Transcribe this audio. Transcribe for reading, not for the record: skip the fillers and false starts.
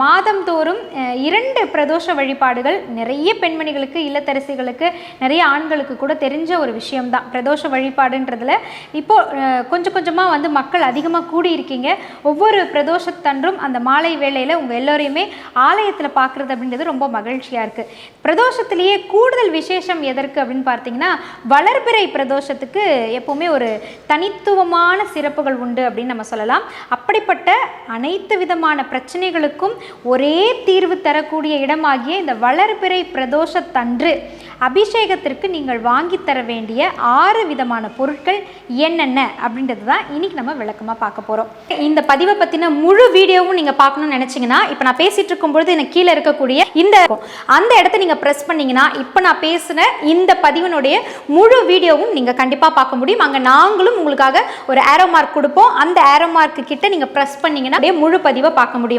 மாதந்தோறும் 2 பிரதோஷ வழிபாடுகள் நிறைய பெண்மணிகளுக்கு, இல்லத்தரசிகளுக்கு, நிறைய ஆண்களுக்கு கூட தெரிஞ்ச ஒரு விஷயம்தான் பிரதோஷ வழிபாடுன்றதுல. இப்போ கொஞ்சம் கொஞ்சமாக வந்து மக்கள் அதிகமாக கூடியிருக்கீங்க. ஒவ்வொரு பிரதோஷத்தன்றும் அந்த மாலை வேளையில் உங்கள் எல்லோரையுமே ஆலயத்தில் பார்க்குறது அப்படின்றது ரொம்ப மகிழ்ச்சியாக இருக்குது. பிரதோஷத்திலேயே கூடுதல் விசேஷம் எதற்கு அப்படின்னு பார்த்தீங்கன்னா, வளர்பிறை பிரதோஷத்துக்கு எப்போவுமே ஒரு தனித்துவமான சிறப்புகள் உண்டு அப்படின்னு நம்ம சொல்லலாம். அப்படிப்பட்ட அனைத்து விதமான பிரச்சனைகளுக்கும் ஒரே தீர்வு தரக்கூடிய இடமாகிய இந்த வளர்பிறை பிரதோஷத்தன்று அபிஷேகத்திற்கு நீங்கள் வாங்கி தர வேண்டிய 6 விதமான பொருட்கள் என்னென்ன அப்படின்றது தான் இன்னைக்கு நம்ம விளக்கமாக பார்க்க போகிறோம். இந்த பதிவை பற்றின முழு வீடியோவும் நீங்கள் பார்க்கணும்னு நினச்சிங்கன்னா, இப்போ நான் பேசிகிட்டு இருக்கும்பொழுது எனக்கு கீழே இருக்கக்கூடிய அந்த இடத்த நீங்கள் ப்ரெஸ் பண்ணிங்கன்னா இப்போ நான் பேசின இந்த பதிவினுடைய முழு வீடியோவும் நீங்கள் கண்டிப்பாக பார்க்க முடியும். அங்கே நாங்களும் உங்களுக்காக ஒரு ஆரோ மார்க் கொடுப்போம். அந்த ஆரோ மார்க்கு கிட்ட நீங்கள் ப்ரெஸ் பண்ணிங்கன்னா முழு பதிவை பார்க்க முடியும்.